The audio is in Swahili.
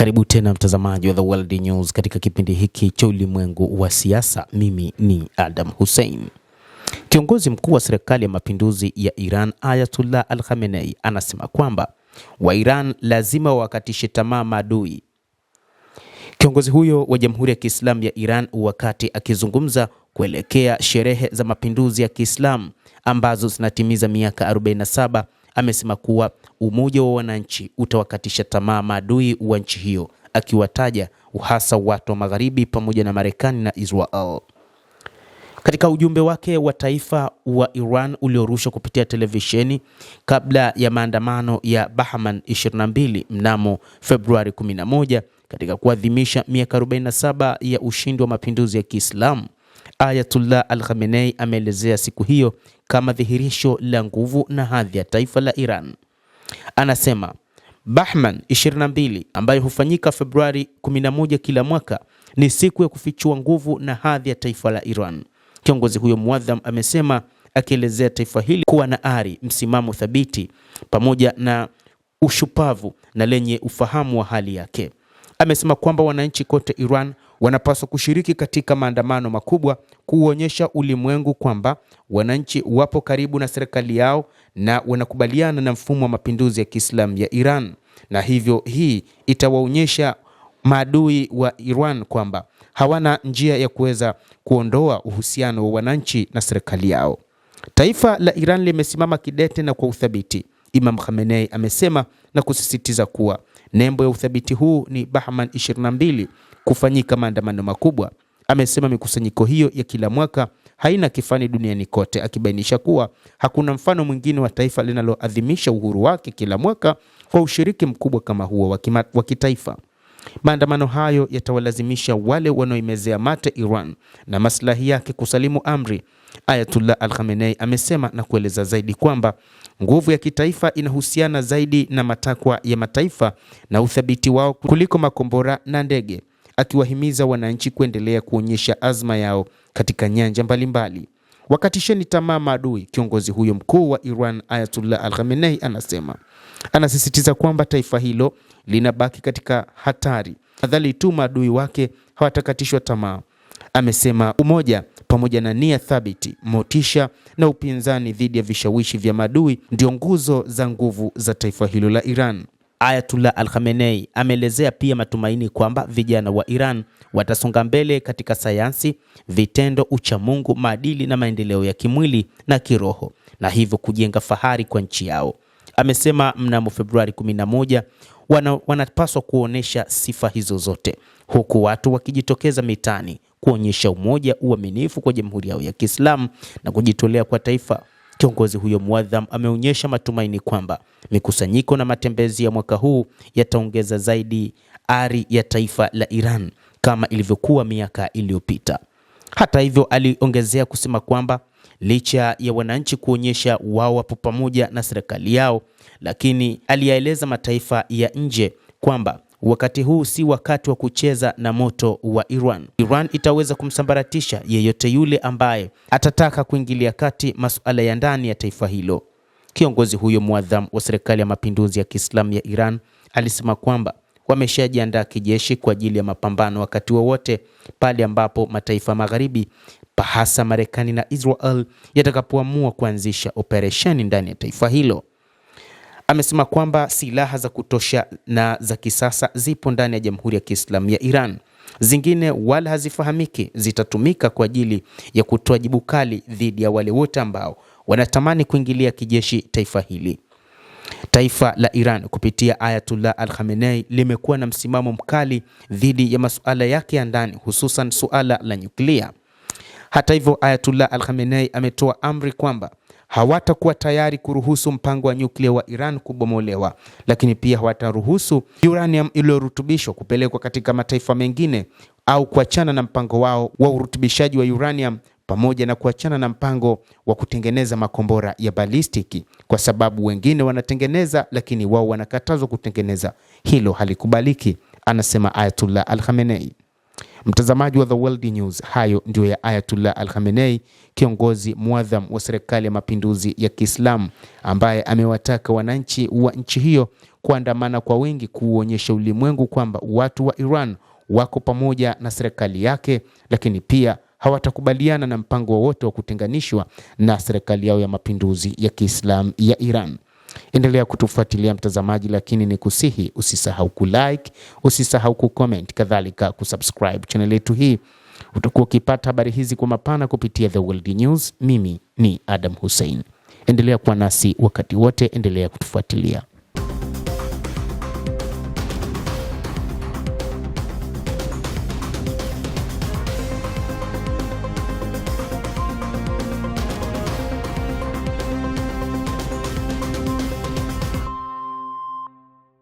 Karibu tena mtazamaji wa The World News katika kipindi hiki cha ulimwengu wa siasa. Mimi ni Adam Hussein. Kiongozi mkuu wa serikali ya mapinduzi ya Iran Ayatollah Al-Khamenei anasema kwamba wa Iran lazima wakatishe tamaa maadui. Kiongozi huyo wa Jamhuri ya Kiislamu ya Iran, wakati akizungumza kuelekea sherehe za mapinduzi ya Kiislamu ambazo zinatimiza miaka 47, amesema kuwa umoja wa wananchi utawakatisha tamaa maadui wa nchi hiyo, akiwataja uhasa watu wa Magharibi pamoja na Marekani na Israel. Katika ujumbe wake wa taifa wa Iran uliorushwa kupitia televisheni kabla ya maandamano ya Bahman 22 mnamo Februari 11 katika kuadhimisha miaka 47 ya ushindi wa mapinduzi ya Kiislamu, Ayatollah Al-Khamenei ameelezea siku hiyo kama dhihirisho la nguvu na hadhi ya taifa la Iran. Anasema Bahman 22 ambayo hufanyika Februari 11 kila mwaka ni siku ya kufichua nguvu na hadhi ya taifa la Iran. Kiongozi huyo muadham amesema, akielezea taifa hili kuwa na ari, msimamo thabiti pamoja na ushupavu na lenye ufahamu wa hali yake. Amesema kwamba wananchi kote Iran wanapaswa kushiriki katika maandamano makubwa kuonyesha ulimwengu kwamba wananchi wapo karibu na serikali yao na wanakubaliana na mfumo wa mapinduzi ya Kiislamu ya Iran, na hivyo hii itawaonyesha maadui wa Iran kwamba hawana njia ya kuweza kuondoa uhusiano wa wananchi na serikali yao. Taifa la Iran limesimama kidete na kwa uthabiti, Imam Khamenei amesema, na kusisitiza kuwa nembo ya uthabiti huu ni Bahman 22 kufanyika maandamano makubwa. Amesema mikusanyiko hiyo ya kila mwaka haina kifani duniani kote, akibainisha kuwa hakuna mfano mwingine wa taifa linaloadhimisha uhuru wake kila mwaka kwa ushiriki mkubwa kama huo wa kitaifa. Maandamano hayo yatawalazimisha wale wanaoimezea mate Iran na maslahi yake kusalimu amri, Ayatollah Al-Khamenei amesema, na kueleza zaidi kwamba nguvu ya kitaifa inahusiana zaidi na matakwa ya mataifa na uthabiti wao kuliko makombora na ndege, akiwahimiza wananchi kuendelea kuonyesha azma yao katika nyanja mbalimbali. Wakatisheni tamaa maadui, kiongozi huyo mkuu wa Iran Ayatollah Al-Khamenei anasisitiza kwamba taifa hilo linabaki katika hatari madhali tu maadui wake hawatakatishwa tamaa. Amesema umoja pamoja na nia thabiti, motisha na upinzani dhidi ya vishawishi vya maadui ndio nguzo za nguvu za taifa hilo la Iran. Ayatollah Al-Khamenei ameelezea pia matumaini kwamba vijana wa Iran watasonga mbele katika sayansi, vitendo, uchamungu, maadili na maendeleo ya kimwili na kiroho, na hivyo kujenga fahari kwa nchi yao. Amesema mnamo Februari 11 wanapaswa kuonesha sifa hizo zote, huku watu wakijitokeza mitani kuonyesha umoja, uaminifu kwa jamhuri yao ya Kiislamu na kujitolea kwa taifa. Kiongozi huyo muadham ameonyesha matumaini kwamba mikusanyiko na matembezi ya mwaka huu yataongeza zaidi ari ya taifa la Iran kama ilivyokuwa miaka iliyopita. Hata hivyo, aliongezea kusema kwamba licha ya wananchi kuonyesha wao wapo pamoja na serikali yao, lakini aliyaeleza mataifa ya nje kwamba wakati huu si wakati wa kucheza na moto wa Iran. Iran itaweza kumsambaratisha yeyote yule ambaye atataka kuingilia kati masuala ya ndani ya taifa hilo. Kiongozi huyo muadham wa serikali ya mapinduzi ya Kiislamu ya Iran alisema kwamba wameshajiandaa kijeshi kwa ajili ya mapambano wakati wowote pale ambapo mataifa magharibi, hasa Marekani na Israel, yatakapoamua kuanzisha operesheni ndani ya taifa hilo. Amesema kwamba silaha za kutosha na za kisasa zipo ndani ya Jamhuri ya Kiislamu ya Iran. Zingine wala hazifahamiki zitatumika kwa ajili ya kutoa jibu kali dhidi ya wale wote ambao wanatamani kuingilia kijeshi taifa hili. Taifa la Iran kupitia Ayatollah Al-Khamenei limekuwa na msimamo mkali dhidi ya masuala yake ya ndani, hususan suala la nyuklia. Hata hivyo, Ayatollah Al-Khamenei ametoa amri kwamba hawatakuwa tayari kuruhusu mpango wa nyuklia wa Iran kubomolewa, lakini pia hawataruhusu uranium iliyorutubishwa kupelekwa katika mataifa mengine au kuachana na mpango wao wa urutubishaji wa uranium, pamoja na kuachana na mpango wa kutengeneza makombora ya balistiki, kwa sababu wengine wanatengeneza lakini wao wanakatazwa kutengeneza. Hilo halikubaliki, anasema Ayatollah Al-Khamenei. Mtazamaji wa The World News, hayo ndio ya Ayatollah Al-Khamenei, kiongozi muadham wa serikali ya mapinduzi ya Kiislamu, ambaye amewataka wananchi wa nchi hiyo kuandamana kwa wingi kuonyesha ulimwengu kwamba watu wa Iran wako pamoja na serikali yake, lakini pia hawatakubaliana na mpango wowote wa kutenganishwa na serikali yao ya mapinduzi ya Kiislamu ya Iran. Endelea kutufuatilia mtazamaji, lakini ni kusihi usisahau kulike, usisahau kucomment, kadhalika kusubscribe channel yetu hii. Utakuwa ukipata habari hizi kwa mapana kupitia The World News. Mimi ni Adam Hussein. Endelea kuwa nasi wakati wote, endelea kutufuatilia.